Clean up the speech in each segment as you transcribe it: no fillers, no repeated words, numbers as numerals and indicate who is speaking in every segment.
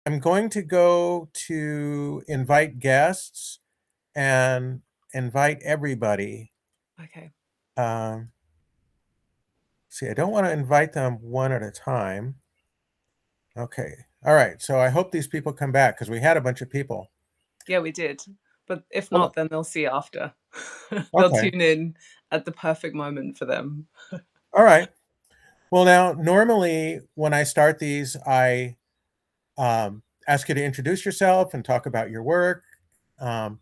Speaker 1: I'm going to go to invite guests and invite everybody.
Speaker 2: Okay.
Speaker 1: Um, see, I don't want to invite them one at a time. Okay. All right. So I hope these people come back because we had a bunch of people.
Speaker 2: Yeah, we did. But if
Speaker 1: Well,
Speaker 2: not, then they'll see after. They'll
Speaker 1: okay.
Speaker 2: tune in at the perfect moment for them.
Speaker 1: All right. Well, now, normally when I start these, I ask you to introduce yourself and talk about your work. Um,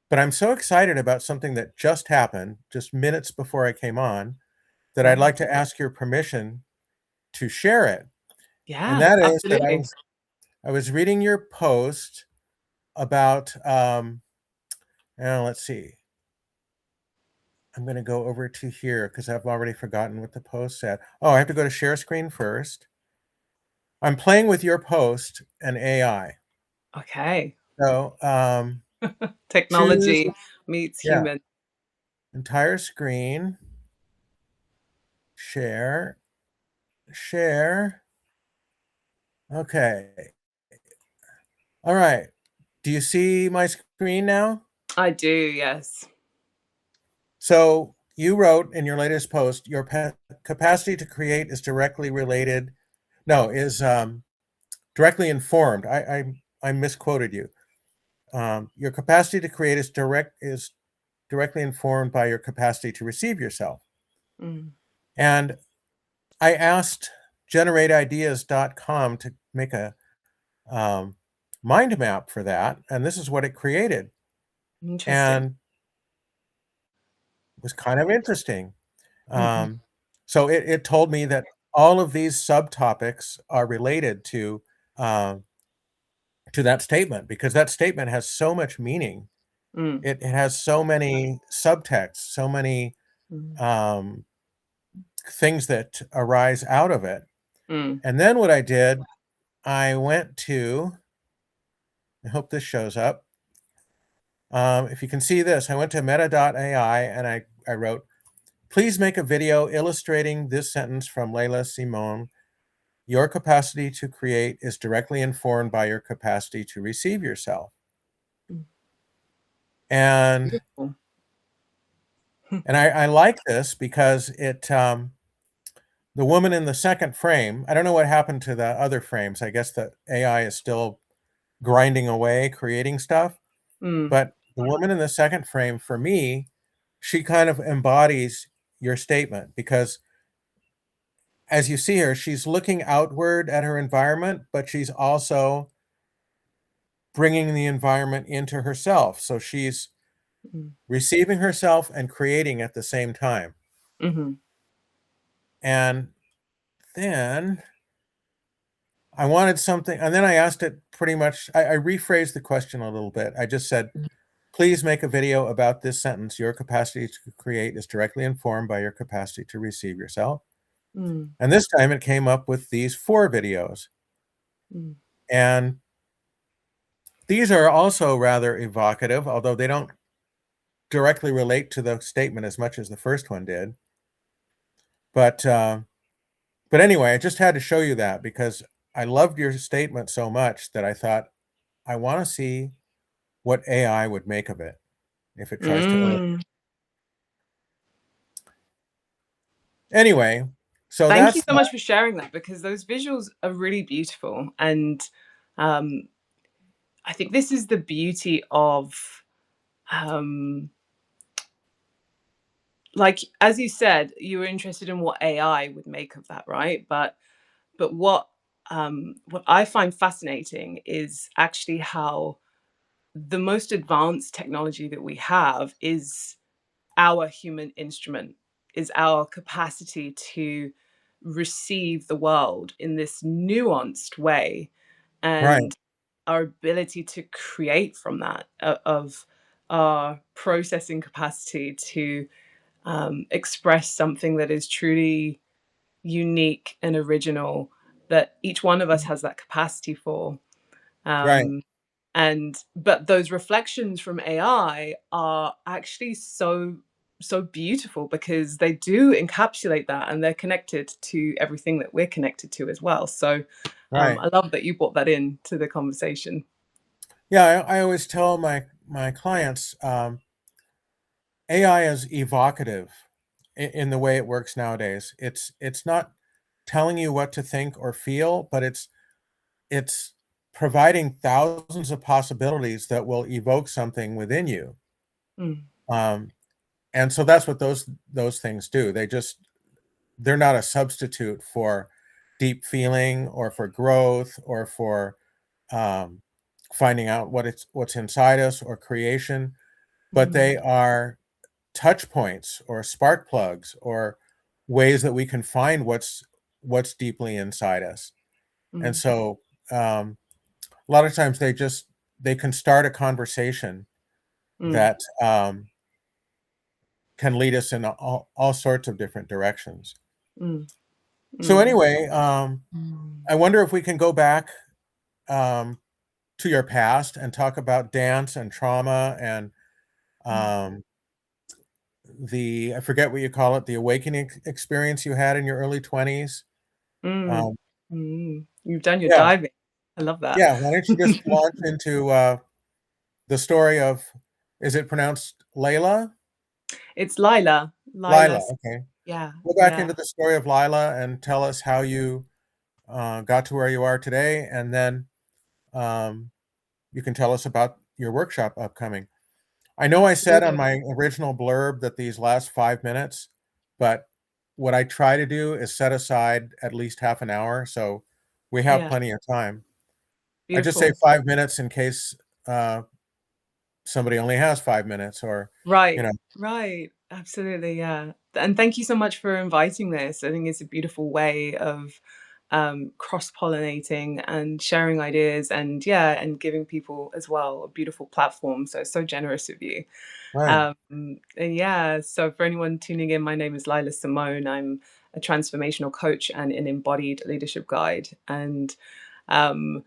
Speaker 1: but I'm so excited about something that just happened just minutes before I came on that I'd
Speaker 2: Oh,
Speaker 1: like to ask your permission to share it. And
Speaker 2: yeah,
Speaker 1: that is that
Speaker 2: absolutely.
Speaker 1: I was reading your post about let's see. I'm going to go over to here because I've already forgotten what the post said. Oh, I have to go to share screen first. I'm playing with your post and AI.
Speaker 2: Okay.
Speaker 1: So choose,
Speaker 2: Technology meets
Speaker 1: yeah,
Speaker 2: human.
Speaker 1: entire screen, share, share. Okay. All right. Do you see my screen now?
Speaker 2: I do, yes.
Speaker 1: So you wrote in your latest post, your capacity to create is directly related. No, is directly informed. I misquoted you. Your capacity to create is directly informed by your capacity to receive yourself.
Speaker 2: Mm.
Speaker 1: And I asked generateideas.com to make a um, mind map for that, and this is what it created,
Speaker 2: Interesting.
Speaker 1: and it was kind of interesting.
Speaker 2: Hmm.
Speaker 1: Um, so it told me that all of these subtopics are related um, to that statement because that statement has so much meaning.
Speaker 2: Mm.
Speaker 1: It has so many subtexts, so many
Speaker 2: Mm.
Speaker 1: um, things that arise out of it.
Speaker 2: Mm.
Speaker 1: And then what I did, I went to, I hope this shows up. If you can see this, I went to meta.ai and I wrote, please make a video illustrating this sentence from Leila Simone. Your capacity to create is directly informed by your capacity to receive yourself.
Speaker 2: Mm.
Speaker 1: And
Speaker 2: Beautiful.
Speaker 1: I like this because the woman in the second frame, I don't know what happened to the other frames. I guess the AI is still grinding away, creating stuff.
Speaker 2: Mm.
Speaker 1: But the woman in the second frame, for me, she kind of embodies your statement because as you see her, she's looking outward at her environment, but she's also bringing the environment into herself. So she's
Speaker 2: Mm.
Speaker 1: receiving herself and creating at the same time.
Speaker 2: Hmm.
Speaker 1: And then I wanted something, and then I asked it pretty much, I rephrased the question a little bit. I just said, please make a video about this sentence. Your capacity to create is directly informed by your capacity to receive yourself.
Speaker 2: Mm.
Speaker 1: And this time it came up with these 4 videos.
Speaker 2: Mm.
Speaker 1: And these are also rather evocative, although they don't directly relate to the statement as much as the first one did. But anyway, I just had to show you that because I loved your statement so much that I thought I want to see what AI would make of it if it tries to illustrate.
Speaker 2: Mm.
Speaker 1: Anyway, so
Speaker 2: Thank you
Speaker 1: that's
Speaker 2: so much for sharing that because those visuals are really beautiful. And um, I think this is the beauty of, um, like, as you said, you were interested in what AI would make of that, right? But what I find fascinating is actually how the most advanced technology that we have is our human instrument, is our capacity to receive the world in this nuanced way,
Speaker 1: right,
Speaker 2: and our ability to create from that, of our processing capacity to express something that is truly unique and original, that each one of us has that capacity for.
Speaker 1: right,
Speaker 2: um, and but those reflections from AI are actually so so beautiful because they do encapsulate that, and they're connected to everything that we're connected to as well. So
Speaker 1: Right.
Speaker 2: I love that you brought that into the conversation.
Speaker 1: Yeah, I always tell my clients, AI is evocative in the way it works nowadays. It's not telling you what to think or feel, but it's providing thousands of possibilities that will evoke something within you.
Speaker 2: Mm,
Speaker 1: Um, and so that's what those things do. They're not a substitute for deep feeling or for growth or for um, finding out what's inside us or creation, but
Speaker 2: mm,
Speaker 1: they are touch points or spark plugs or ways that we can find what's deeply inside us. And
Speaker 2: mm,
Speaker 1: so a lot of times they can start a conversation
Speaker 2: mm,
Speaker 1: that can lead us in all sorts of different directions.
Speaker 2: mm,
Speaker 1: So
Speaker 2: mm,
Speaker 1: anyway,
Speaker 2: mm,
Speaker 1: I wonder if we can go back um, to your past and talk about dance and trauma and um, the I forget what you call it, the awakening experience you had in your early 20s.
Speaker 2: mm,
Speaker 1: Um,
Speaker 2: You've done your
Speaker 1: yeah,
Speaker 2: diving. I love that.
Speaker 1: yeah. Why don't you just launch into the story of, is it pronounced Layla?
Speaker 2: It's Lila.
Speaker 1: Lila.
Speaker 2: Lila.
Speaker 1: Okay.
Speaker 2: Yeah.
Speaker 1: Go back
Speaker 2: Yeah.
Speaker 1: into the story of Lila and tell us how you got to where you are today, and then um, you can tell us about your workshop upcoming. I know I said on
Speaker 2: Absolutely.
Speaker 1: my original blurb that these last 5 minutes, but what I try to do is set aside at least half an hour, so we have
Speaker 2: Yeah.
Speaker 1: plenty of time. I just say
Speaker 2: Beautiful.
Speaker 1: 5 minutes in case uh, somebody only has 5 minutes, or you
Speaker 2: Right.
Speaker 1: know,
Speaker 2: Right. Absolutely. Yeah. And thank you so much for inviting this. I think it's a beautiful way of cross-pollinating and sharing ideas, and yeah, and giving people as well a beautiful platform. So it's so generous of you.
Speaker 1: right,
Speaker 2: And yeah, so for anyone tuning in, my name is Lila Simone. I'm a transformational coach and an embodied leadership guide. And um,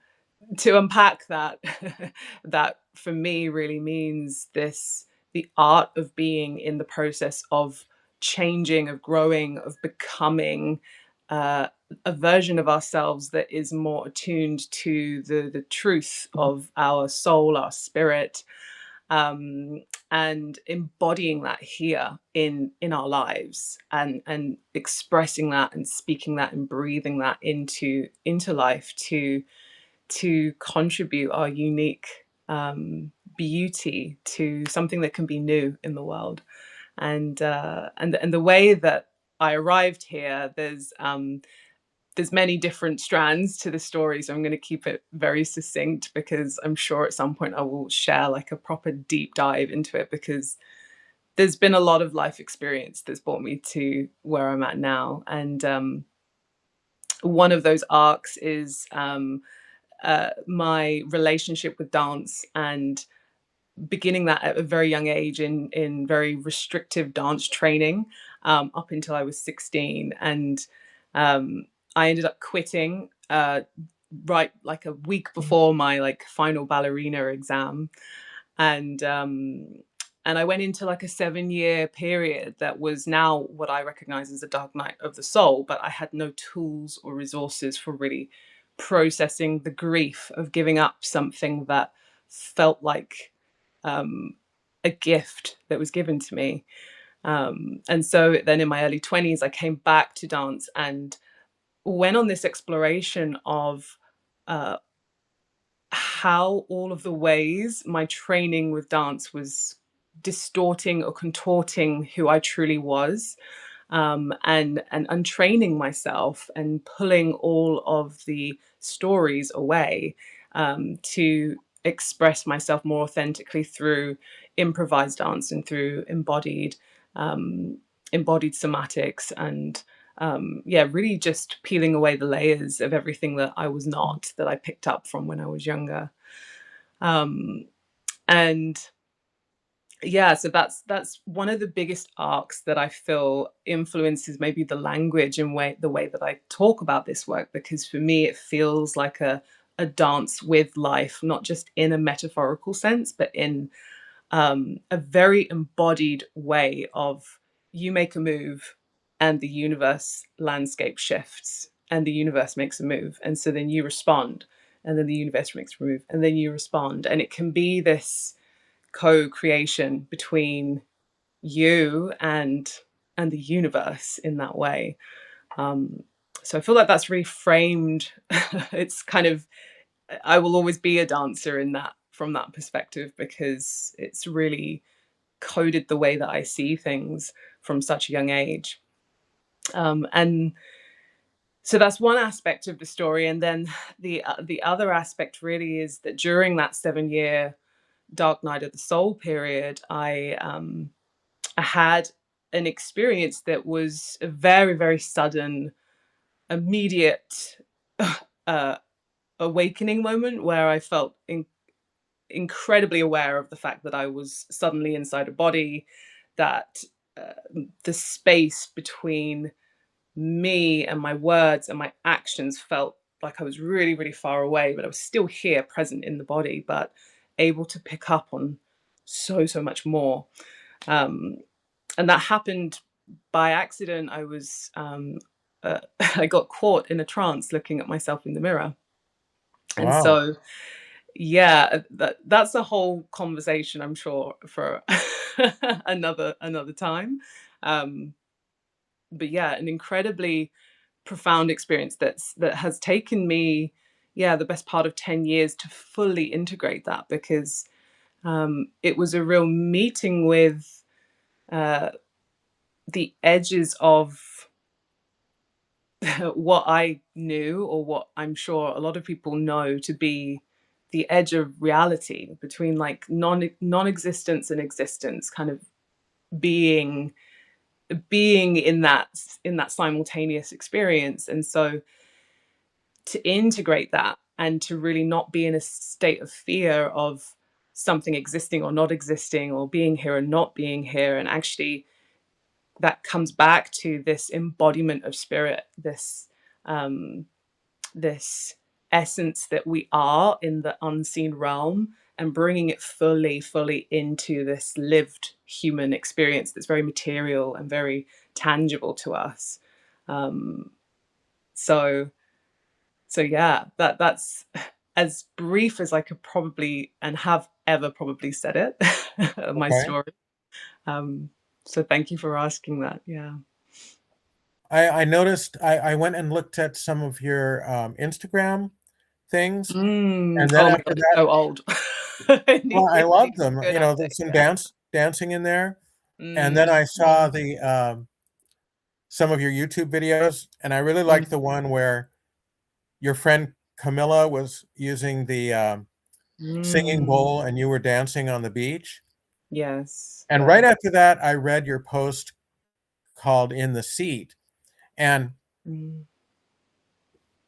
Speaker 2: to unpack that, that for me really means this: the art of being in the process of changing, of growing, of becoming uh, a version of ourselves that is more attuned to the truth of our soul, our spirit, um, and embodying that here in our lives, and expressing that and speaking that and breathing that into life to contribute our unique beauty to something that can be new in the world. And the way that I arrived here, there's many different strands to the story, so I'm going to keep it very succinct, because I'm sure at some point I will share like a proper deep dive into it, because there's been a lot of life experience that's brought me to where I'm at now. And one of those arcs is my relationship with dance, and beginning that at a very young age in very restrictive dance training, up until I was 16. And um, I ended up quitting right like a week before my like final ballerina exam. And um and I went into like a 7 year period that was now what I recognize as a dark night of the soul, but I had no tools or resources for really processing the grief of giving up something that felt like um, a gift that was given to me. And so then in my early 20s, I came back to dance and went on this exploration of uh, how all of the ways my training with dance was distorting or contorting who I truly was, and untraining myself and pulling all of the stories away, to express myself more authentically through improvised dance and through um, embodied somatics, and yeah, really just peeling away the layers of everything that I was not, that I picked up from when I was younger. Um, and yeah, so that's one of the biggest arcs that I feel influences maybe the language and the way that I talk about this work, because for me it feels like a dance with life, not just in a metaphorical sense, but in a very embodied way of you make a move and the universe landscape shifts and the universe makes a move. And so then you respond and then the universe makes a move and then you respond. And it can be this co-creation between you and the universe in that way. So I feel like that's reframed. It's kind of, I will always be a dancer in that, from that perspective, because it's really coded the way that I see things from such a young age. And so that's one aspect of the story. And then the other aspect really is that during that 7 year dark night of the soul period, I had an experience that was a very, very sudden, immediate uh, awakening moment where I felt incredibly aware of the fact that I was suddenly inside a body, that the space between me and my words and my actions felt like I was really, really far away, but I was still here, present in the body, but able to pick up on so, so much more. Um, and that happened by accident. I was, I got caught in a trance looking at myself in the mirror. And
Speaker 1: Wow.
Speaker 2: so, yeah, that's a whole conversation, I'm sure, for another time. Um, but yeah, an incredibly profound experience that has taken me, yeah, the best part of 10 years to fully integrate that, because it was a real meeting with uh, the edges of what I knew, or what I'm sure a lot of people know to be the edge of reality between like non-existence and existence, kind of being in that simultaneous experience. And so to integrate that and to really not be in a state of fear of something existing or not existing, or being here or not being here, and actually that comes back to this embodiment of spirit, um, this essence that we are in the unseen realm, and bringing it fully into this lived human experience that's very material and very tangible to us. Um, so so yeah, that's as brief as I could probably and have ever probably said it. My
Speaker 1: Okay.
Speaker 2: story. Um, so thank you for asking that. Yeah.
Speaker 1: I noticed I went and looked at some of your Instagram things, and then
Speaker 2: Oh my
Speaker 1: after
Speaker 2: god, it's
Speaker 1: that,
Speaker 2: so old.
Speaker 1: well, I
Speaker 2: It
Speaker 1: love
Speaker 2: needs
Speaker 1: them.
Speaker 2: a good
Speaker 1: There's
Speaker 2: update.
Speaker 1: some
Speaker 2: Yeah.
Speaker 1: dancing in there, and then I saw the some of your YouTube videos, and I really liked the
Speaker 2: Mm,
Speaker 1: one where your friend Camilla was using the singing
Speaker 2: mm,
Speaker 1: bowl, and you were dancing on the beach.
Speaker 2: yes.
Speaker 1: And
Speaker 2: Yeah.
Speaker 1: right after that, I read your post called "In the Seat," and
Speaker 2: Mm,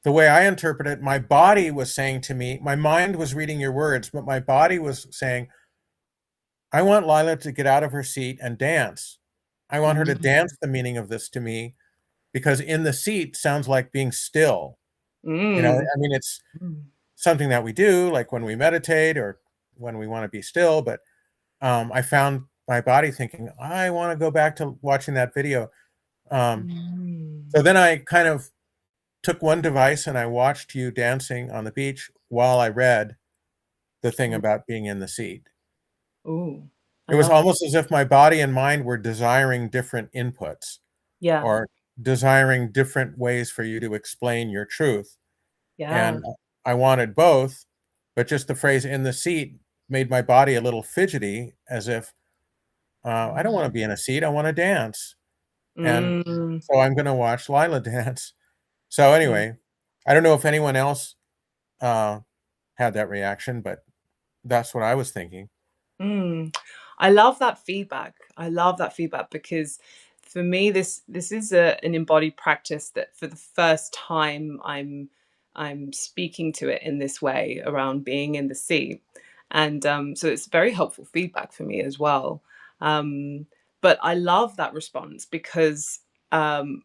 Speaker 1: the way I interpret it, my body was saying to me, my mind was reading your words, but my body was saying, I want Lila to get out of her seat and dance. I want her to
Speaker 2: mm,
Speaker 1: dance the meaning of this to me, because in the seat sounds like being still.
Speaker 2: mm,
Speaker 1: I mean, it's
Speaker 2: mm,
Speaker 1: something that we do, like when we meditate or when we want to be still. But I found my body thinking, I want to go back to watching that video. Um,
Speaker 2: mm,
Speaker 1: so then I kind of took one device and I watched you dancing on the beach while I read the thing
Speaker 2: mm.
Speaker 1: about being in the seat.
Speaker 2: Ooh, I
Speaker 1: It was
Speaker 2: love.
Speaker 1: almost as if my body and mind were desiring different inputs,
Speaker 2: Yeah.
Speaker 1: or desiring different ways for you to explain your truth.
Speaker 2: Yeah.
Speaker 1: And I wanted both, but just the phrase "in the seat" made my body a little fidgety, as if I don't want to
Speaker 2: Mm,
Speaker 1: be in a seat. I want to dance, and
Speaker 2: mm,
Speaker 1: so I'm going to watch Lila dance. So
Speaker 2: mm.
Speaker 1: anyway, I don't know if anyone else uh, had that reaction, but that's what I was thinking.
Speaker 2: Mm. I love that feedback. I love that feedback, because for me this is an embodied practice that for the first time I'm speaking to it in this way around being in the sea. And so it's very helpful feedback for me as well. Um, but I love that response because um,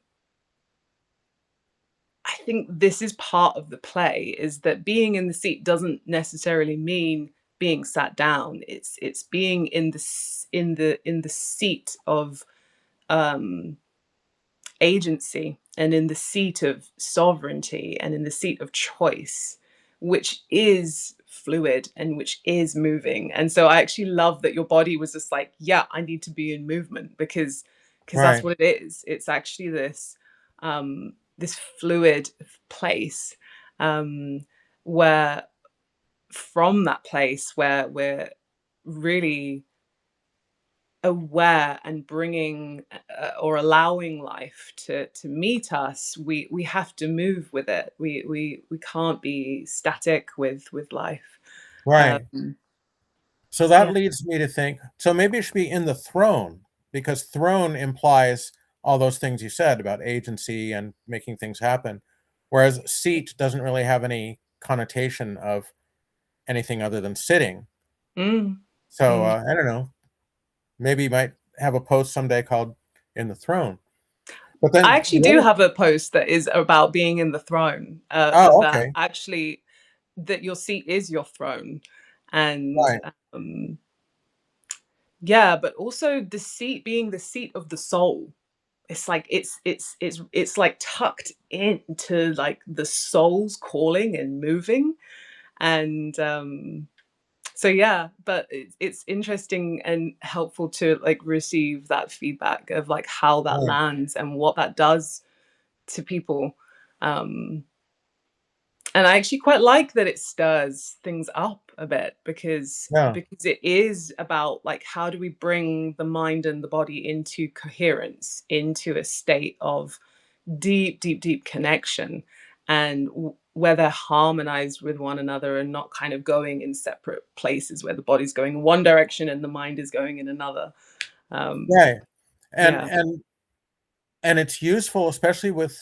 Speaker 2: I think this is part of the play, is that being in the seat doesn't necessarily mean being sat down. It's being in the seat of um, agency, and in the seat of sovereignty, and in the seat of choice, which is fluid and which is moving. And so I actually love that your body was just like, yeah, I need to be in movement, because that's
Speaker 1: Right.
Speaker 2: what it is. It's actually this fluid place, um, where from that place where we're really aware and bringing or allowing life to meet us, we have to move with it. We can't be static with life.
Speaker 1: Right.
Speaker 2: um
Speaker 1: So that
Speaker 2: yeah.
Speaker 1: leads me to think, so maybe it should be in the throne, because throne implies all those things you said about agency and making things happen, whereas seat doesn't really have any connotation of anything other than sitting.
Speaker 2: mm,
Speaker 1: So
Speaker 2: mm.
Speaker 1: I don't know. Maybe you might have a post someday called "In the Throne." But
Speaker 2: I
Speaker 1: then
Speaker 2: actually
Speaker 1: the
Speaker 2: do
Speaker 1: other,
Speaker 2: have a post that is about being in the throne,
Speaker 1: oh,
Speaker 2: that
Speaker 1: okay,
Speaker 2: actually, that your seat is your throne. And
Speaker 1: right,
Speaker 2: um yeah, but also the seat being the seat of the soul. It's like it's like tucked into like the soul's calling and moving. And so yeah, but it's interesting and helpful to like receive that feedback of like how that
Speaker 1: right,
Speaker 2: lands and what that does to people. um and I actually quite like that it stirs things up a bit,
Speaker 1: yeah,
Speaker 2: because it is about like, how do we bring the mind and the body into coherence, into a state of deep connection, and where they're harmonized with one another and not kind of going in separate places, where the body's going in one direction and the mind is going in another. um
Speaker 1: right, and
Speaker 2: yeah.
Speaker 1: and and it's useful, especially with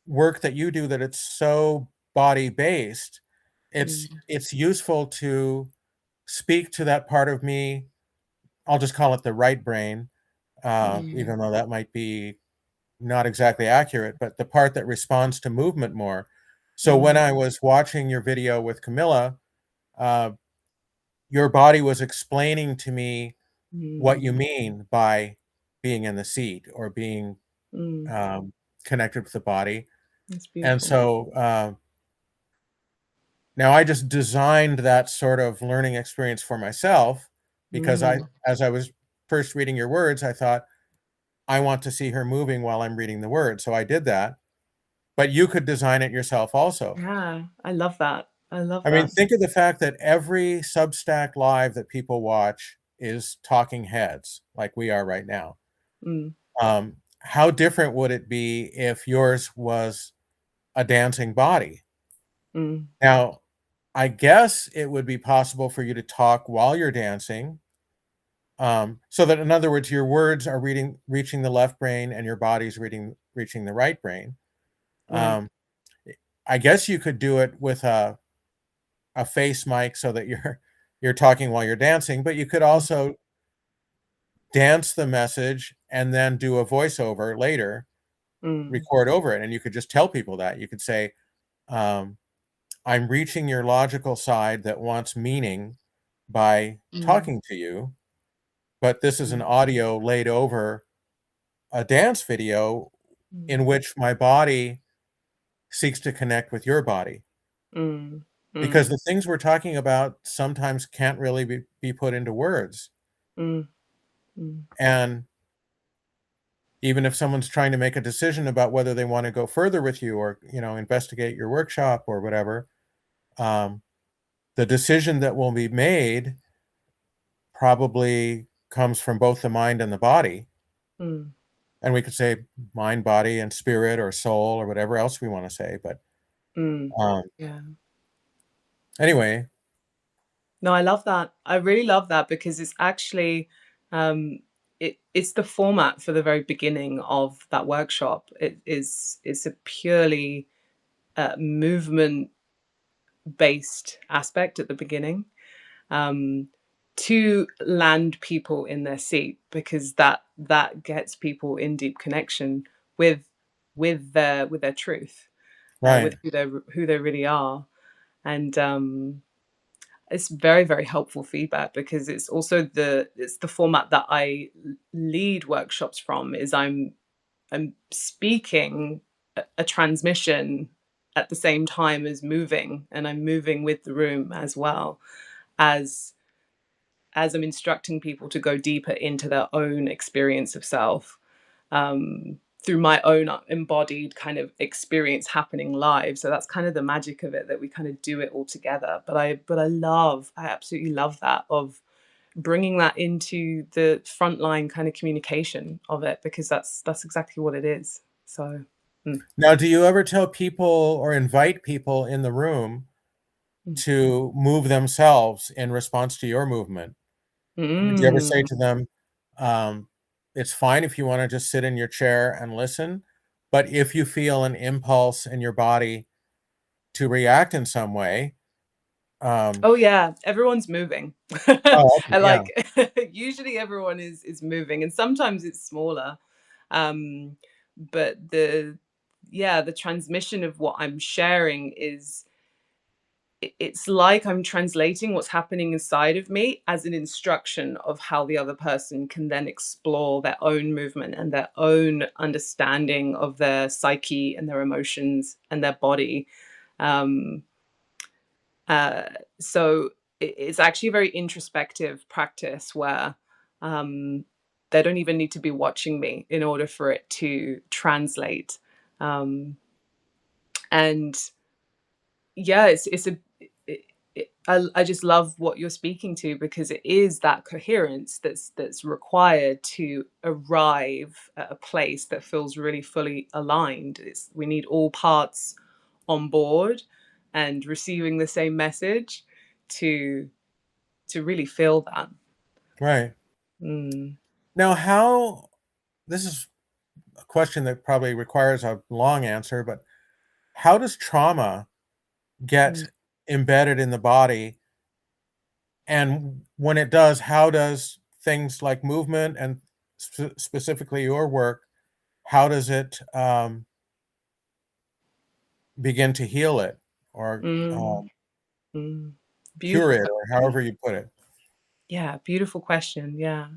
Speaker 1: work that you do, that it's so body based.
Speaker 2: mm,
Speaker 1: It's useful to speak to that part of me. I'll just call it the right brain,
Speaker 2: mm,
Speaker 1: even though that might be not exactly accurate, but the part that responds to movement more. So when
Speaker 2: mm,
Speaker 1: I was watching your video with Camilla, uh, your body was explaining to me what you
Speaker 2: mm,
Speaker 1: mean by being in the seat or being
Speaker 2: mm.
Speaker 1: um, connected with the body.
Speaker 2: That's
Speaker 1: And
Speaker 2: beautiful.
Speaker 1: so now I just designed that sort of learning experience for myself, because
Speaker 2: mm,
Speaker 1: as I was first reading your words, I thought, I want to see her moving while I'm reading the words. So I did that. But you could design it yourself also.
Speaker 2: yeah, I love that. I love
Speaker 1: I mean,
Speaker 2: that.
Speaker 1: think of the fact that every Substack live that people watch is talking heads like we are right now.
Speaker 2: mm,
Speaker 1: How different would it be if yours was a dancing body?
Speaker 2: mm,
Speaker 1: Now, I guess it would be possible for you to talk while you're dancing, so that, in other words, your words are reaching the left brain and your body's reaching the right brain.
Speaker 2: yeah.
Speaker 1: Um, I guess you could do it with a face mic so that you're talking while you're dancing, but you could
Speaker 2: Mm,
Speaker 1: also dance the message and then do a voiceover later,
Speaker 2: mm,
Speaker 1: record over it, and you could just tell people that. You could say, um, "I'm reaching your logical side that wants meaning by
Speaker 2: mm,
Speaker 1: talking to you, but this is an
Speaker 2: mm,
Speaker 1: audio laid over a dance video in
Speaker 2: mm,
Speaker 1: which my body seeks to connect with your body."
Speaker 2: mm,
Speaker 1: Because
Speaker 2: mm,
Speaker 1: the things we're talking about sometimes can't really be put into words.
Speaker 2: mm, mm,
Speaker 1: And even if someone's trying to make a decision about whether they want to go further with you, or investigate your workshop or whatever, um, the decision that will be made probably comes from both the mind and the body.
Speaker 2: mm,
Speaker 1: And we could say mind, body, and spirit, or soul, or whatever else we want to say. But
Speaker 2: mm.
Speaker 1: um,
Speaker 2: Yeah.
Speaker 1: anyway,
Speaker 2: No, I love that. I really love that, because it's actually um it's the format for the very beginning of that workshop. It's a purely movement based aspect at the beginning, um to land people in their seat, because that gets people in deep connection with with their truth,
Speaker 1: right,
Speaker 2: with who they really are. And it's very, very helpful feedback, because it's also it's the format that I lead workshops from. Is I'm speaking a transmission at the same time as moving, and I'm moving with the room as well, as I'm instructing people to go deeper into their own experience of self, through my own embodied kind of experience happening live. So that's kind of the magic of it, that we kind of do it all together. I absolutely love that, of bringing that into the frontline kind of communication of it, because that's exactly what it is. So
Speaker 1: Now, do you ever tell people or invite people in the room
Speaker 2: mm.
Speaker 1: to move themselves in response to your movement? Do you ever say
Speaker 2: Mm.
Speaker 1: to them, um, it's fine if you want to just sit in your chair and listen, but if you feel an impulse in your body to react in some way, um,
Speaker 2: Oh yeah, everyone's moving.
Speaker 1: oh, okay,
Speaker 2: I
Speaker 1: yeah,
Speaker 2: like usually everyone is moving, and sometimes it's smaller. Um, but the transmission of what I'm sharing is, it's like I'm translating what's happening inside of me as an instruction of how the other person can then explore their own movement and their own understanding of their psyche and their emotions and their body. Um, uh, so it's actually a very introspective practice, where um, they don't even need to be watching me in order for it to translate. Um, and yeah, it's a I just love what you're speaking to, because it is that coherence that's required to arrive at a place that feels really fully aligned. We need all parts on board and receiving the same message to really feel that.
Speaker 1: right.
Speaker 2: Mm,
Speaker 1: Now, this is a question that probably requires a long answer, but how does trauma
Speaker 2: mm,
Speaker 1: get embedded in the body? And when it does, how does things like movement and specifically your work, how does it begin to heal it or
Speaker 2: mm, mm.
Speaker 1: cure
Speaker 2: Beautiful
Speaker 1: it or
Speaker 2: question.
Speaker 1: however you put it?
Speaker 2: Yeah, beautiful question. Yeah.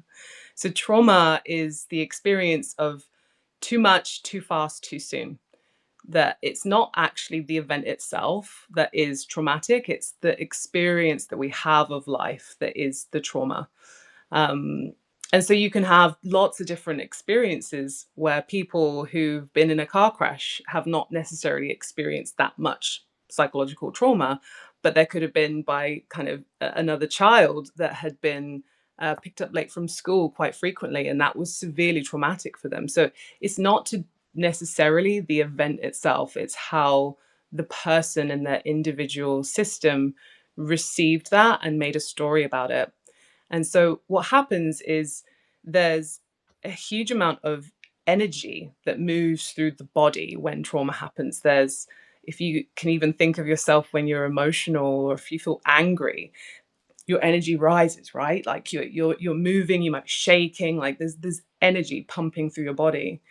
Speaker 2: So trauma is the experience of too much, too fast, too soon. That it's not actually the event itself that is traumatic, it's the experience that we have of life that is the trauma. Um, and so you can have lots of different experiences where people who've been in a car crash have not necessarily experienced that much psychological trauma, but there could have been by kind of another child that had been picked up late from school quite frequently, and that was severely traumatic for them. So it's not to necessarily the event itself, it's how the person and their individual system received that and made a story about it. And so what happens is there's a huge amount of energy that moves through the body when trauma happens. If you can even think of yourself when you're emotional, or if you feel angry, your energy rises, right? Like you're moving, you might be shaking, like there's energy pumping through your body.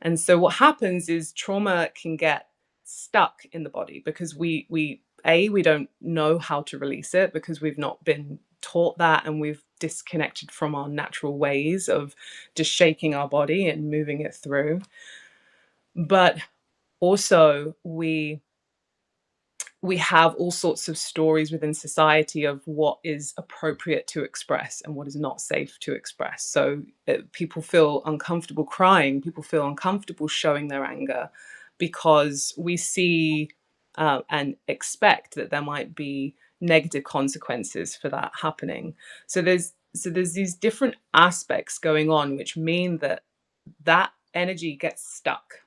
Speaker 2: And so what happens is trauma can get stuck in the body, because we don't know how to release it, because we've not been taught that, and we've disconnected from our natural ways of just shaking our body and moving it through. But also we have all sorts of stories within society of what is appropriate to express and what is not safe to express. So people feel uncomfortable crying, people feel uncomfortable showing their anger, because we see and expect that there might be negative consequences for that happening. So there's these different aspects going on, which mean that energy gets stuck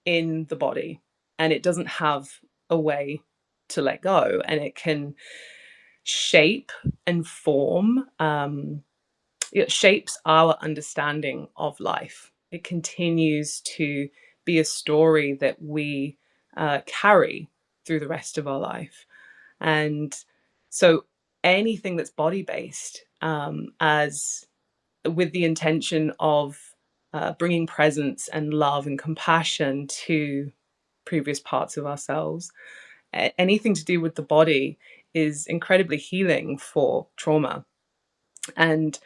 Speaker 2: in the body, and it doesn't have a way to let go, and it can shape and form. It shapes our understanding of life. It continues to be a story that we carry through the rest of our life. And so anything that's body based, as with the intention of bringing presence and love and compassion to previous parts of ourselves, anything to do with the body is incredibly healing for trauma. And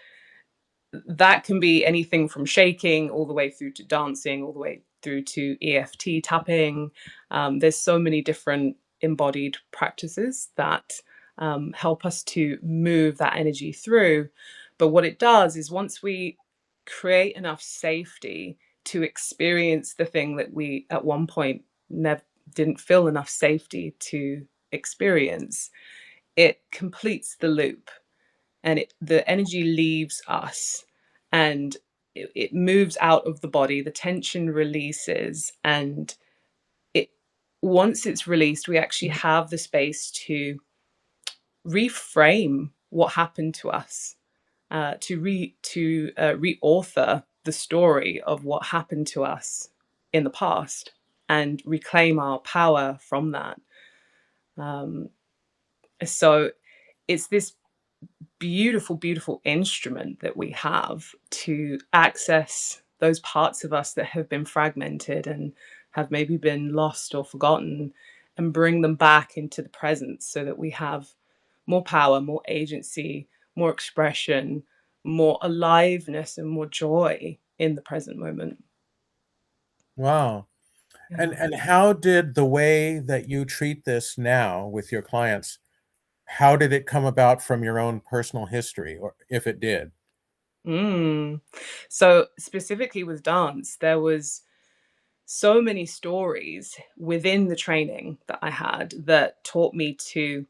Speaker 2: that can be anything from shaking all the way through to dancing, all the way through to EFT tapping. There's so many different embodied practices that help us to move that energy through. But what it does is once we create enough safety to experience the thing that we at one point never didn't feel enough safety to experience, it completes the loop, and the energy leaves us, and it moves out of the body, the tension releases, and it once it's released, we actually have the space to reframe what happened to us, to reauthor the story of what happened to us in the past and reclaim our power from that. um, so it's this beautiful, beautiful instrument that we have to access those parts of us that have been fragmented and have maybe been lost or forgotten, and bring them back into the present so that we have more power, more agency, more expression, more aliveness, and more joy in the present moment.
Speaker 1: Wow.
Speaker 2: Yeah.
Speaker 1: And how did the way that you treat this now with your clients, how did it come about from your own personal history, or if it did?
Speaker 2: Mm. So specifically with dance, there was so many stories within the training that I had that taught me to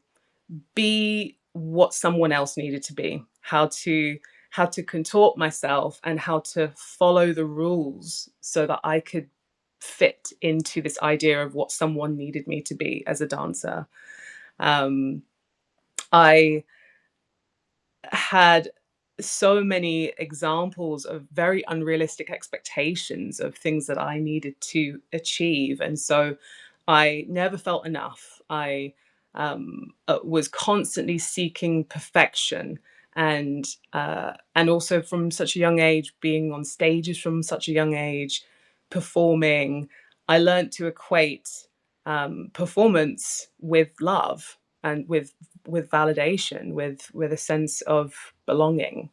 Speaker 2: be what someone else needed to be, how to contort myself and how to follow the rules so that I could fit into this idea of what someone needed me to be as a dancer. Um, I had so many examples of very unrealistic expectations of things that I needed to achieve. And so I never felt enough. I was constantly seeking perfection. And also from such a young age, being on stages from such a young age, performing, I learned to equate performance with love and with validation, with a sense of belonging.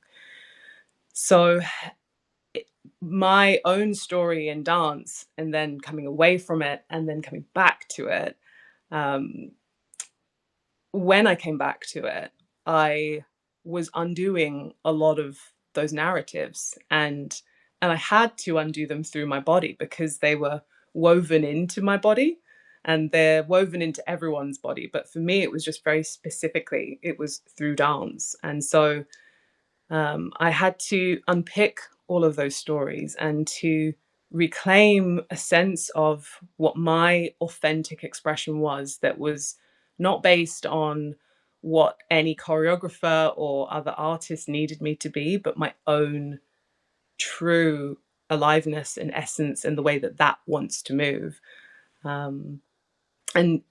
Speaker 2: So my own story in dance, and then coming away from it, and then coming back to it. Um, when I came back to it, I was undoing a lot of those narratives, and I had to undo them through my body because they were woven into my body, and they're woven into everyone's body. But for me, it was just very specifically, it was through dance. And so I had to unpick all of those stories and to reclaim a sense of what my authentic expression was, that was not based on what any choreographer or other artist needed me to be, but my own true aliveness and essence and the way that that wants to move. Um, and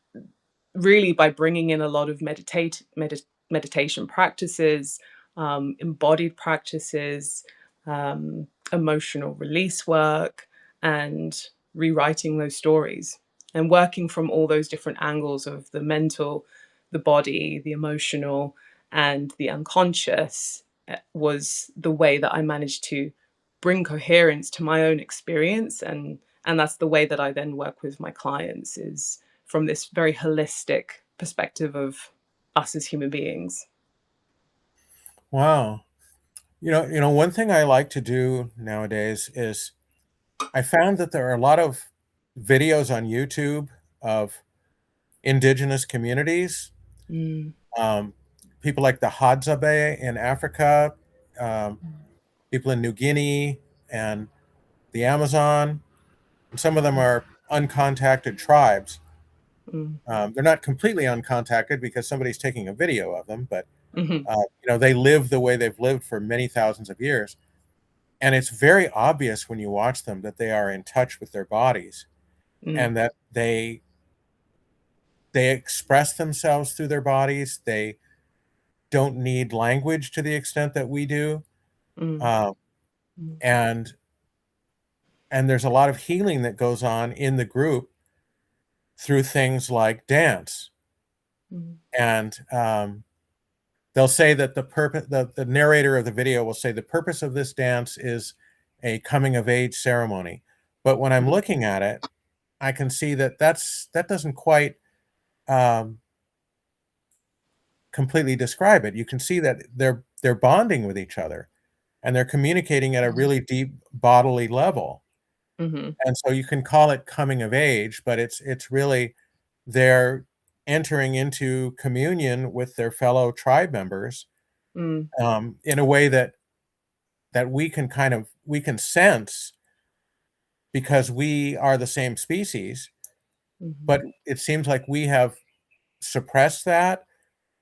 Speaker 2: really by bringing in a lot of meditation practices, embodied practices, emotional release work, and rewriting those stories, and working from all those different angles of the mental, the body, the emotional, and the unconscious, was the way that I managed to bring coherence to my own experience. And that's the way that I then work with my clients, is from this very holistic perspective of us as human beings.
Speaker 1: Wow. One thing I like to do nowadays is I found that there are a lot of videos on YouTube of indigenous communities,
Speaker 2: Mm,
Speaker 1: um, people like the Hadzabe in Africa, um, people in New Guinea and the Amazon. And some of them are uncontacted tribes.
Speaker 2: mm,
Speaker 1: They're not completely uncontacted because somebody's taking a video of them, but
Speaker 2: mhm,
Speaker 1: they live the way they've lived for many thousands of years. And it's very obvious when you watch them that they are in touch with their bodies,
Speaker 2: mm,
Speaker 1: and that they express themselves through their bodies. They don't need language to the extent that we do.
Speaker 2: mm,
Speaker 1: Um,
Speaker 2: mm,
Speaker 1: and and there's a lot of healing that goes on in the group through things like dance.
Speaker 2: Mm.
Speaker 1: And they'll say that the narrator of the video will say the purpose of this dance is a coming of age ceremony. But when I'm
Speaker 2: Mm.
Speaker 1: looking at it, I can see that that doesn't quite um, completely describe it. You can see that they're bonding with each other and they're communicating at a
Speaker 2: Mm.
Speaker 1: really deep bodily level.
Speaker 2: Mhm.
Speaker 1: And so you can call it coming of age, but it's really they're entering into communion with their fellow tribe members
Speaker 2: Mm.
Speaker 1: in a way that we can sense because we are the same species,
Speaker 2: Mhm.
Speaker 1: but it seems like we have suppressed that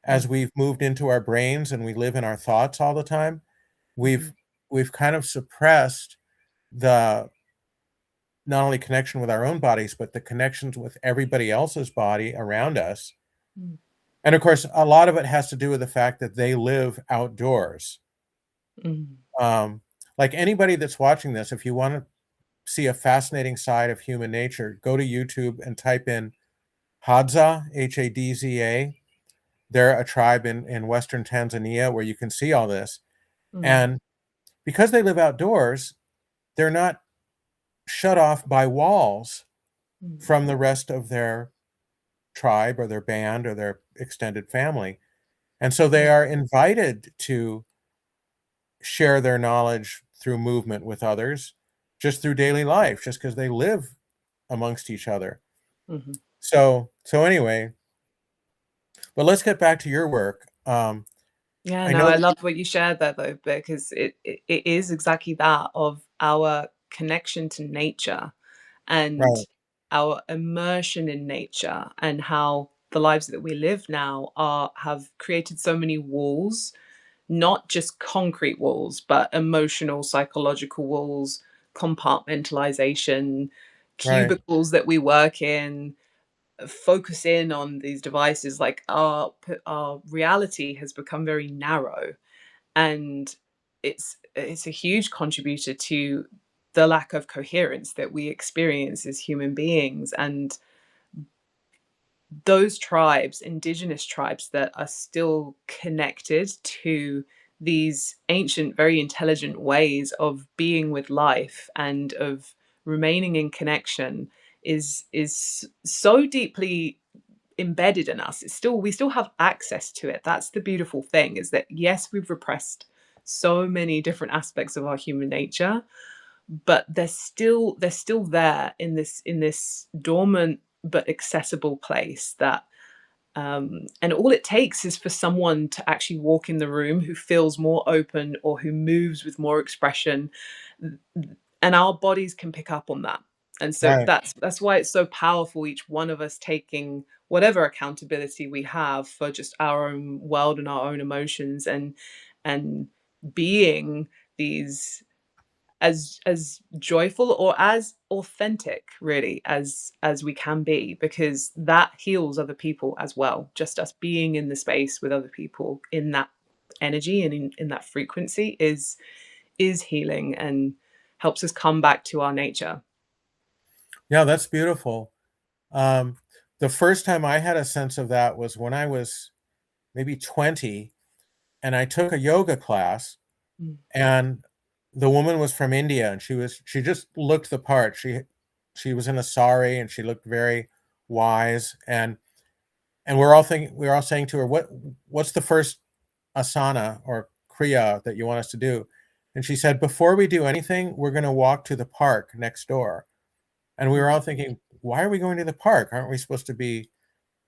Speaker 1: as
Speaker 2: Mm.
Speaker 1: we've moved into our brains and we live in our thoughts all the time. We've
Speaker 2: Mhm.
Speaker 1: we've kind of suppressed the not only connection with our own bodies, but the connections with everybody else's body around us.
Speaker 2: Mm.
Speaker 1: And of course, a lot of it has to do with the fact that they live outdoors.
Speaker 2: Mm.
Speaker 1: Um, like anybody that's watching this, if you want to see a fascinating side of human nature, go to YouTube and type in Hadza, Hadza. They're a tribe in Western Tanzania where you can see all this.
Speaker 2: Mm.
Speaker 1: And because they live outdoors, they're not shut off by walls
Speaker 2: Mm.
Speaker 1: from the rest of their tribe or their band or their extended family. And so they
Speaker 2: Mm.
Speaker 1: are invited to share their knowledge through movement with others, just through daily life, just because they live amongst each other.
Speaker 2: Mhm.
Speaker 1: So anyway, but let's get back to your work.
Speaker 2: Yeah,
Speaker 1: I
Speaker 2: no,
Speaker 1: know
Speaker 2: I
Speaker 1: that
Speaker 2: love what you shared there though, because it is exactly that of our connection to nature and
Speaker 1: right,
Speaker 2: our immersion in nature and how the lives that we live now are have created so many walls, not just concrete walls, but emotional, psychological walls, compartmentalization,
Speaker 1: right,
Speaker 2: cubicles that we work in, focus in on these devices. Like our reality has become very narrow, and it's a huge contributor to the lack of coherence that we experience as human beings. And those tribes, indigenous tribes that are still connected to these ancient, very intelligent ways of being with life and of remaining in connection, is so deeply embedded in us. It's still, we still have access to it. That's the beautiful thing, is that yes, we've repressed so many different aspects of our human nature, but they're still there in this dormant but accessible place. That and all it takes is for someone to actually walk in the room who feels more open or who moves with more expression, and our bodies can pick up on that. And so
Speaker 1: right.
Speaker 2: that's why it's so powerful, each one of us taking whatever accountability we have for just our own world and our own emotions, and being these as joyful or as authentic really as we can be, because that heals other people as well. Just us being in the space with other people in that energy and in that frequency is healing and helps us come back to our nature.
Speaker 1: Yeah, that's beautiful. Um, the first time I had a sense of that was when I was maybe 20 and I took a yoga class,
Speaker 2: Mm.
Speaker 1: and the woman was from India and she just looked the part. She was in a sari and she looked very wise, and we're all saying to her, what's the first asana or kriya that you want us to do? And she said, before we do anything, we're going to walk to the park next door. And we were
Speaker 2: Mm.
Speaker 1: all thinking, why are we going to the park? Aren't we supposed to be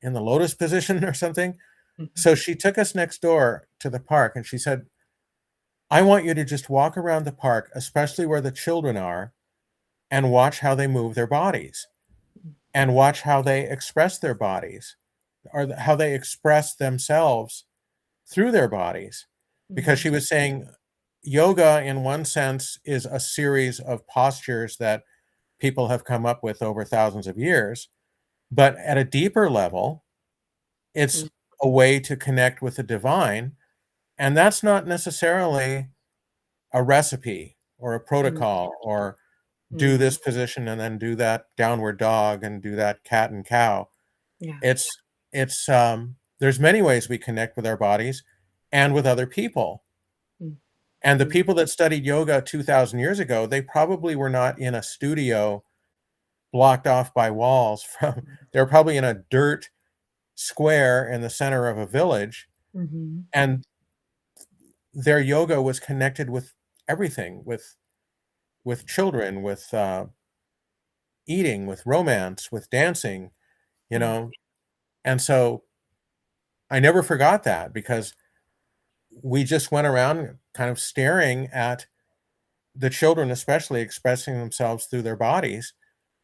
Speaker 1: in the lotus position or something?
Speaker 2: Mhm.
Speaker 1: So she took us next door to the park and she said, I want you to just walk around the park, especially where the children are, and watch how they move their bodies and watch how they express their bodies or how they express themselves through their bodies. Because
Speaker 2: Mhm.
Speaker 1: she was saying yoga, in one sense, is a series of postures that people have come up with over thousands of years. But at a deeper level, it's
Speaker 2: Mm.
Speaker 1: a way to connect with the divine. And that's not necessarily a recipe or a
Speaker 2: Mm.
Speaker 1: protocol or do
Speaker 2: Mm.
Speaker 1: this position and then do that downward dog and do that cat and cow.
Speaker 2: Yeah.
Speaker 1: It's there's many ways we connect with our bodies and with other people.
Speaker 2: Mm.
Speaker 1: And the
Speaker 2: Mm.
Speaker 1: people that studied yoga 2000 years ago, they probably were not in a studio blocked off by walls from they were probably in a dirt square in the center of a village,
Speaker 2: Mhm.
Speaker 1: and their yoga was connected with everything, with children, with eating, with romance, with dancing, you
Speaker 2: Mm.
Speaker 1: know. And so I never forgot that because we just went around kind of staring at the children, especially expressing themselves through their bodies.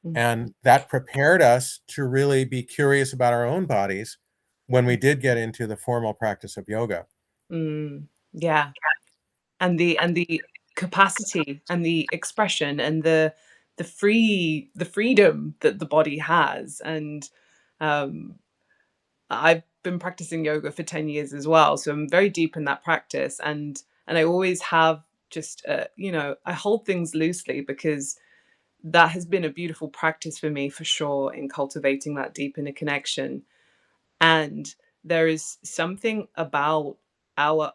Speaker 2: Mm.
Speaker 1: And that prepared us to really be curious about our own bodies when we did get into the formal practice of yoga.
Speaker 2: Mm. Yeah. And the capacity and the expression and the freedom that the body has. And um I've been practicing yoga for 10 years as well, so I'm very deep in that practice. And I always have just I hold things loosely because that has been a beautiful practice for me, for sure, in cultivating that deep inner connection. And there is something about our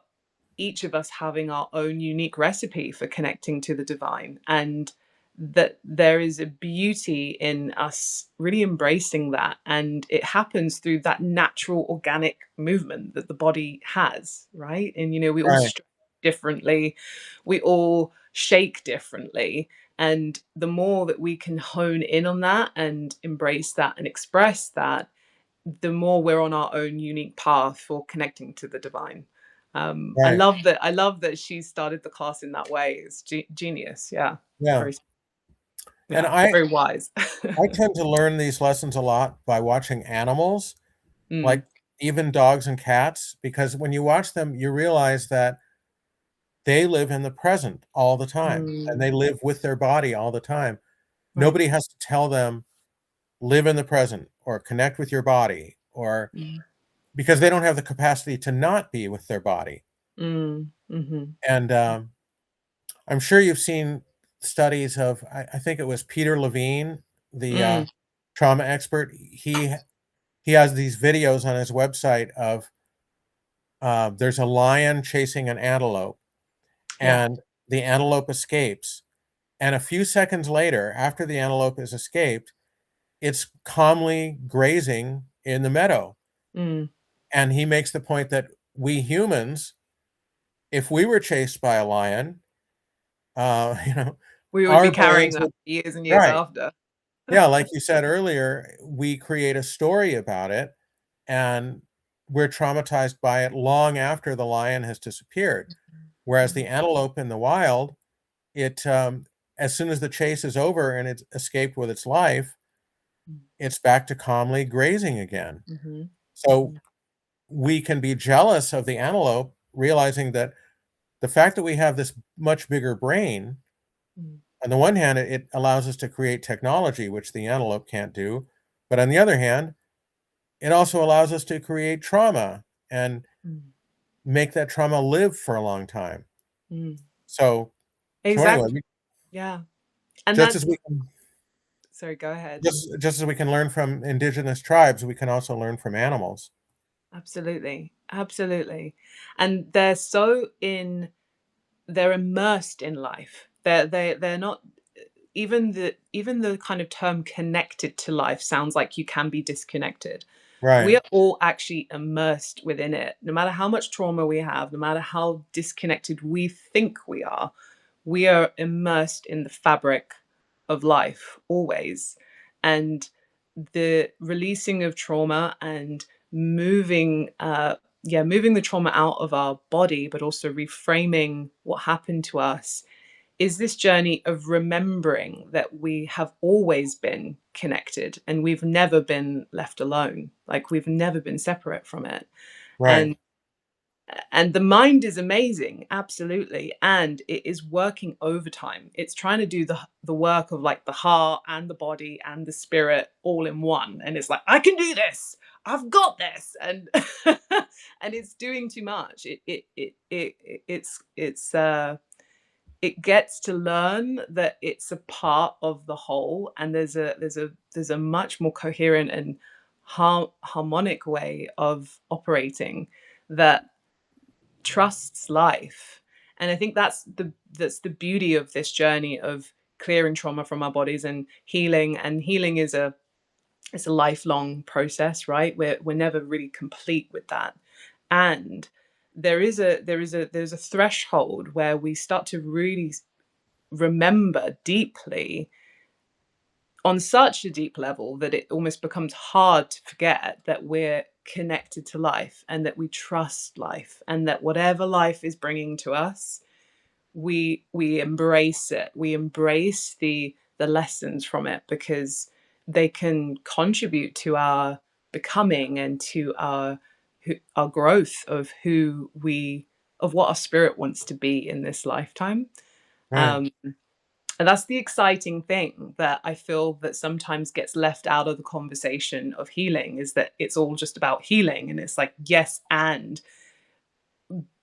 Speaker 2: each of us having our own unique recipe for connecting to the divine, and that there is a beauty in us really embracing that. And it happens through that natural organic movement that the body has, right? And we all
Speaker 1: Right,
Speaker 2: stretch differently, we all shake differently, and the more that we can hone in on that and embrace that and express that, the more we're on our own unique path for connecting to the divine. I
Speaker 1: right.
Speaker 2: love that. I love that she started the class in that way. It's genius. Yeah,
Speaker 1: Yeah.
Speaker 2: very,
Speaker 1: And
Speaker 2: yeah, very wise.
Speaker 1: I tend to learn these lessons a lot by watching animals,
Speaker 2: Mm,
Speaker 1: like even dogs and cats, because when you watch them, you realize that they live in the present all the time and
Speaker 2: mm,
Speaker 1: they live with their body all the time.
Speaker 2: right.
Speaker 1: Nobody has to tell them, live in the present or connect with your body, or
Speaker 2: Mm,
Speaker 1: because they don't have the capacity to not be with their body.
Speaker 2: mm, mm-hmm.
Speaker 1: And I'm sure you've seen studies of, I think it was Peter Levine, the
Speaker 2: Mm,
Speaker 1: trauma expert. He has these videos on his website of there's a lion chasing an antelope,
Speaker 2: yeah.
Speaker 1: and the antelope escapes. And a few seconds later, after the antelope has escaped, it's calmly grazing in the meadow.
Speaker 2: Mm.
Speaker 1: And he makes the point that we humans, if we were chased by a lion, you know,
Speaker 2: We would be
Speaker 1: our
Speaker 2: carrying
Speaker 1: brains
Speaker 2: that
Speaker 1: would,
Speaker 2: for years and years
Speaker 1: right.
Speaker 2: after.
Speaker 1: Yeah, like you said earlier, we create a story about it and we're traumatized by it long after the lion has disappeared. Whereas the
Speaker 2: Mm,
Speaker 1: antelope in the wild, it as soon as the chase is over and it's escaped with its life,
Speaker 2: mm,
Speaker 1: it's back to calmly grazing again.
Speaker 2: mhm,
Speaker 1: So
Speaker 2: mhm,
Speaker 1: we can be jealous of the antelope, realizing that the fact that we have this much bigger brain,
Speaker 2: mm,
Speaker 1: on the one hand, it allows us to create technology, which the antelope can't do. But on the other hand, it also allows us to create trauma and
Speaker 2: mm,
Speaker 1: make that trauma live for a long time.
Speaker 2: mm.
Speaker 1: So, so anyway,
Speaker 2: Exactly. Yeah. And
Speaker 1: just as
Speaker 2: that's,
Speaker 1: we can,
Speaker 2: sorry, go ahead.
Speaker 1: just as we can learn from indigenous tribes, we can also learn from animals.
Speaker 2: Absolutely. Absolutely. And they're immersed in life. They're not, even the kind of term connected to life sounds like you can be disconnected. We
Speaker 1: Right,
Speaker 2: are all actually immersed within it. No matter how much trauma we have, no matter how disconnected we think we are immersed in the fabric of life always. And the releasing of trauma and moving moving the trauma out of our body, but also reframing what happened to us, is this journey of remembering that we have always been connected and we've never been left alone. Like, we've never been separate from it.
Speaker 1: right,
Speaker 2: And the mind is amazing, absolutely, and it is working overtime. It's trying to do the work of, like, the heart and the body and the spirit all in one, and it's like, I can do this, I've got this. And and it's doing too much. It's it gets to learn that it's a part of the whole, and there's a much more coherent and harmonic way of operating that trusts life. And I think that's the beauty of this journey of clearing trauma from our bodies and healing. And healing is a it's a lifelong process, right? We're never really complete with that. And there's a threshold where we start to really remember deeply, on such a deep level, that it almost becomes hard to forget that we're connected to life and that we trust life, and that whatever life is bringing to us, we embrace it. We embrace the lessons from it, because they can contribute to our becoming and to our growth of of what our spirit wants to be in this lifetime.
Speaker 1: Right.
Speaker 2: um, and that's the exciting thing that I feel that sometimes gets left out of the conversation of healing, is that it's all just about healing. And it's like, yes, and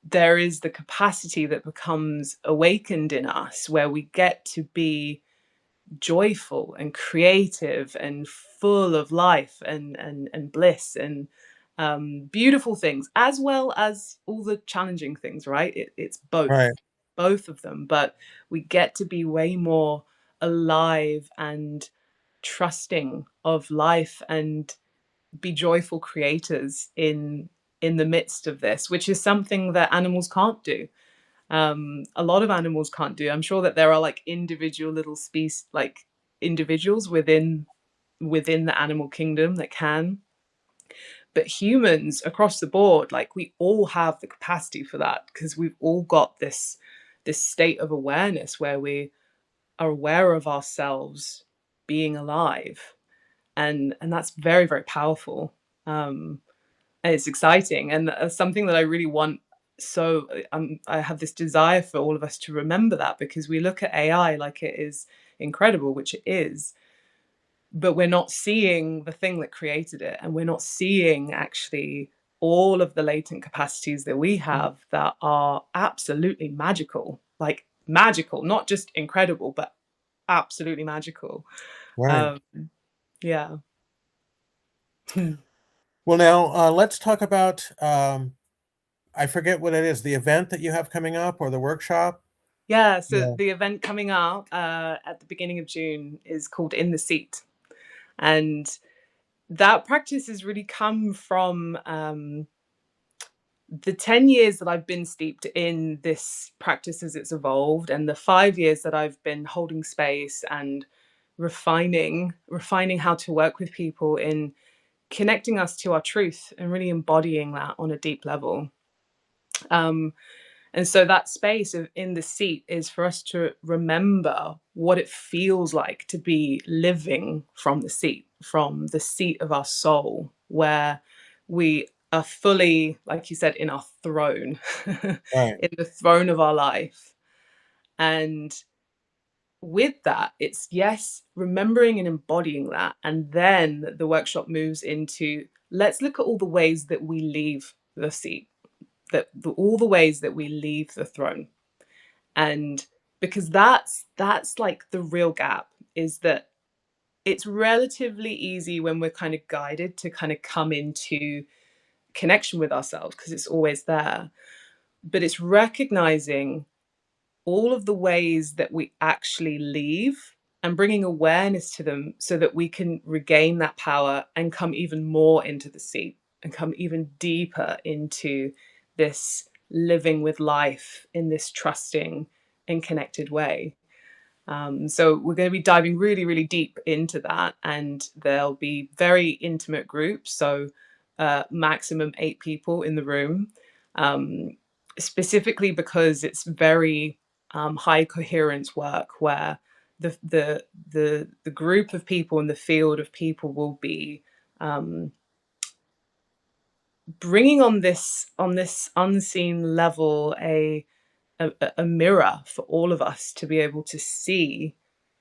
Speaker 2: there is the capacity that becomes awakened in us where we get to be joyful and creative and full of life and bliss and beautiful things, as well as all the challenging things, right? It's
Speaker 1: Right.
Speaker 2: both of them, but we get to be way more alive and trusting of life and be joyful creators in the midst of this, which is something that animals can't do. A lot of animals can't do. I'm sure that there are like individual little species, like individuals within the animal kingdom that can, but humans across the board, like we all have the capacity for that, because we've all got this state of awareness where we are aware of ourselves being alive, and that's very, very powerful. And it's exciting, and something that I really want. So I have this desire for all of us to remember that, because we look at AI like it is incredible, which it is, but we're not seeing the thing that created it, and we're not seeing actually all of the latent capacities that we have that are absolutely magical, like magical, not just incredible, but absolutely magical.
Speaker 1: Right.
Speaker 2: Um, yeah.
Speaker 1: Well, now let's talk about I forget what it is, the event that you have coming up or the workshop.
Speaker 2: Yeah, so
Speaker 1: Yeah.
Speaker 2: the event coming up at the beginning of June is called In the Seat. And that practice has really come from the 10 years that I've been steeped in this practice as it's evolved, and the 5 years that I've been holding space and refining how to work with people in connecting us to our truth and really embodying that on a deep level. Um, And so that space of in the seat is for us to remember what it feels like to be living from the seat of our soul, where we are fully, like you said, in our throne,
Speaker 1: Right.
Speaker 2: in the throne of our life. And with that, it's yes, remembering and embodying that. And then the workshop moves into, let's look at all the ways that we leave the seat, all the ways that we leave the throne. And because that's like the real gap, is that it's relatively easy when we're kind of guided to kind of come into connection with ourselves, because it's always there, but it's recognizing all of the ways that we actually leave and bringing awareness to them so that we can regain that power and come even more into the seat and come even deeper into this living with life in this trusting and connected way. So we're going to be diving really, really deep into that, and there'll be very intimate groups. So maximum 8 people in the room, um, specifically because it's very high coherence work, where the group of people and the field of people will be um, bringing on this unseen level a mirror for all of us to be able to see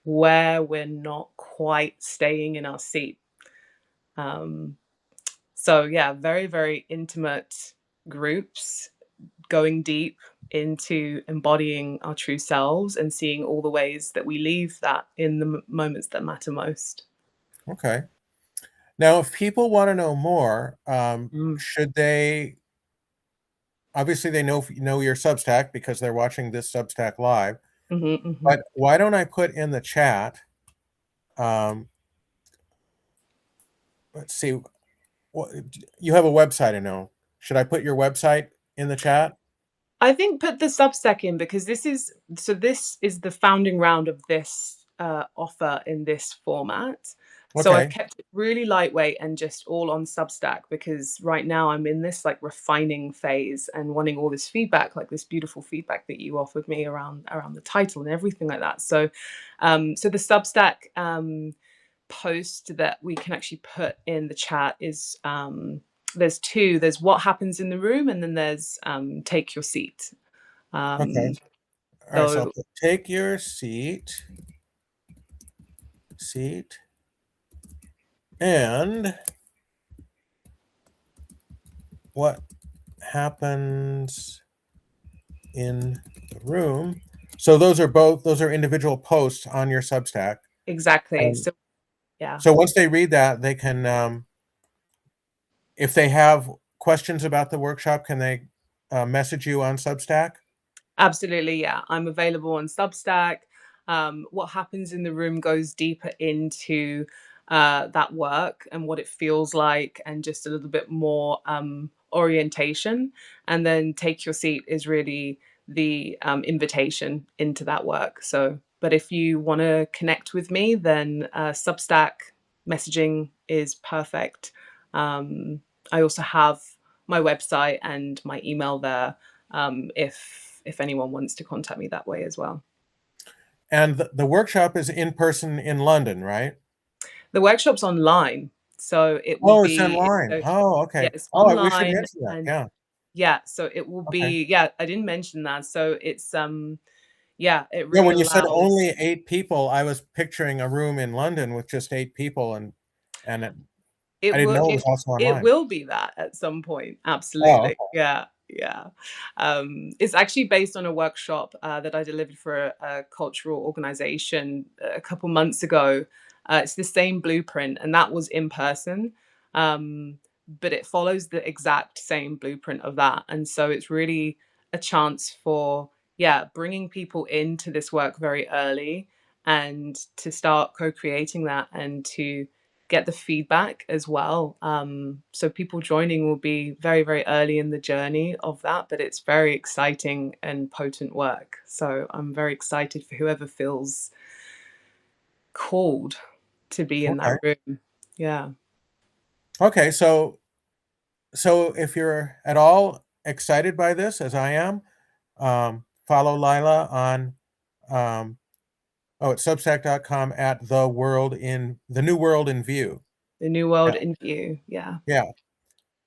Speaker 2: where we're not quite staying in our seat. Um, so yeah, very, very intimate groups going deep into embodying our true selves and seeing all the ways that we leave that in the moments that matter most.
Speaker 1: Okay. Now, if people want to know more,
Speaker 2: Mm.
Speaker 1: should they obviously they know your Substack because they're watching this Substack live.
Speaker 2: Hmm, hmm.
Speaker 1: But why don't I put in the chat? Um, let's see. What, you have a website, I know. Should I put your website in the chat?
Speaker 2: I think put the Substack in because this is the founding round of this offer in this format. So I've
Speaker 1: Okay.
Speaker 2: kept it really lightweight and just all on Substack because right now I'm in this like refining phase and wanting all this feedback, like this beautiful feedback that you offered me around the title and everything like that. So, so the Substack post that we can actually put in the chat is there's two. There's what happens in the room, and then there's take your seat.
Speaker 1: Okay.
Speaker 2: Um,
Speaker 1: All right. So I'll
Speaker 2: so
Speaker 1: put, take your seat, and what happens in the room. So those are individual posts on your Substack.
Speaker 2: exactly.
Speaker 1: And
Speaker 2: So yeah,
Speaker 1: so once they read that, they can, if they have questions about the workshop, can they message you on Substack?
Speaker 2: absolutely. Yeah, I'm available on Substack. What happens in the room goes deeper into that work and what it feels like, and just a little bit more orientation. And then take your seat is really the invitation into that work. So, but if you want to connect with me, then Substack messaging is perfect. I also have my website and my email there if anyone wants to contact me that way as well.
Speaker 1: And the workshop is in person in London, right?
Speaker 2: The workshop's online, so it will
Speaker 1: Oh, it's
Speaker 2: be
Speaker 1: online.
Speaker 2: so
Speaker 1: Oh,
Speaker 2: yeah,
Speaker 1: okay.
Speaker 2: it's
Speaker 1: Oh, we should
Speaker 2: online
Speaker 1: mention that.
Speaker 2: and
Speaker 1: Yeah.
Speaker 2: yeah, so it will
Speaker 1: Okay.
Speaker 2: be yeah, I didn't mention that. So it's yeah, it
Speaker 1: Yeah,
Speaker 2: really
Speaker 1: when you said
Speaker 2: allows
Speaker 1: only 8 people, I was picturing a room in London with just 8 people, and I
Speaker 2: it
Speaker 1: didn't
Speaker 2: will
Speaker 1: know it was
Speaker 2: it
Speaker 1: also
Speaker 2: it
Speaker 1: online.
Speaker 2: will be that at some point.
Speaker 1: Oh,
Speaker 2: Absolutely.
Speaker 1: okay.
Speaker 2: Yeah, yeah. It's actually based on a workshop that I delivered for a cultural organization a couple months ago. It's the same blueprint, and that was in person. But it follows the exact same blueprint of that, and so it's really a chance for yeah, bringing people into this work very early and to start co-creating that and to get the feedback as well. So people joining will be very, very early in the journey of that, but it's very exciting and potent work. So I'm very excited for whoever feels called to be in that
Speaker 1: Okay.
Speaker 2: room. Yeah.
Speaker 1: Okay, so if you're at all excited by this, as I am, follow Lila on, um, it's substack.com at the new world in view.
Speaker 2: The new
Speaker 1: Yeah,
Speaker 2: world in view. Yeah.
Speaker 1: yeah,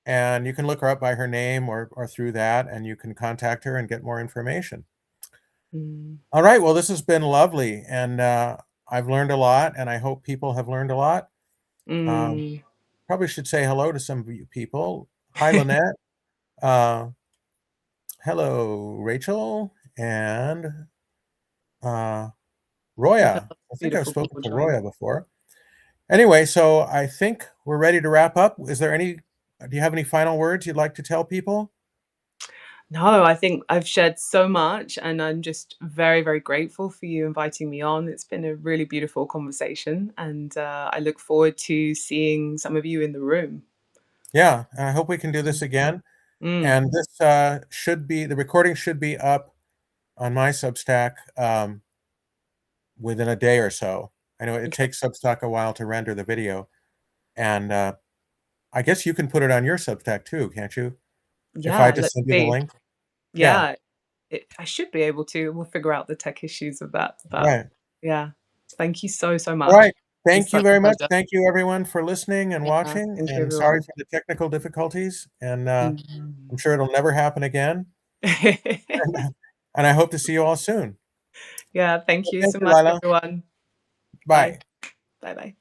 Speaker 1: and you can look her up by her name or through that, and you can contact her and get more information.
Speaker 2: Mm.
Speaker 1: All right, well, this has been lovely, and I've learned a lot, and I hope people have learned a lot. Um,
Speaker 2: Mm.
Speaker 1: probably should say hello to some of you people. Hi, Lynette. Uh, hello, Rachel, and uh,
Speaker 2: We've had
Speaker 1: Roya. I think I've
Speaker 2: beautiful
Speaker 1: spoken
Speaker 2: people
Speaker 1: to
Speaker 2: join.
Speaker 1: Roya before. Anyway, so I think we're ready to wrap up. Do you have any final words you'd like to tell people?
Speaker 2: No, I think I've shared so much, and I'm just very, very grateful for you inviting me on. It's been a really beautiful conversation, and I look forward to seeing some of you in the room.
Speaker 1: Yeah, and I hope we can do this again.
Speaker 2: Mm.
Speaker 1: And this the recording should be up on my Substack within a day or so. I know it
Speaker 2: Okay.
Speaker 1: takes Substack a while to render the video, and I guess you can put it on your Substack too, can't you? If I
Speaker 2: Yeah,
Speaker 1: just
Speaker 2: let's
Speaker 1: send you the
Speaker 2: see.
Speaker 1: link? Yeah,
Speaker 2: Yeah, I should be able to. We'll figure out the tech issues of that. But
Speaker 1: right.
Speaker 2: yeah, thank you so, so
Speaker 1: All right.
Speaker 2: much. It's
Speaker 1: Thank you
Speaker 2: such a
Speaker 1: very much.
Speaker 2: pleasure.
Speaker 1: Thank you everyone for listening and
Speaker 2: Yeah,
Speaker 1: watching,
Speaker 2: thank you,
Speaker 1: and sorry
Speaker 2: everyone.
Speaker 1: for the technical difficulties, and I'm
Speaker 2: Mm.
Speaker 1: sure it'll never happen again, and I hope to see you all soon.
Speaker 2: Yeah, thank
Speaker 1: Well,
Speaker 2: you
Speaker 1: thank
Speaker 2: so
Speaker 1: you,
Speaker 2: much,
Speaker 1: Lila.
Speaker 2: everyone. Bye.
Speaker 1: Bye.
Speaker 2: Bye bye.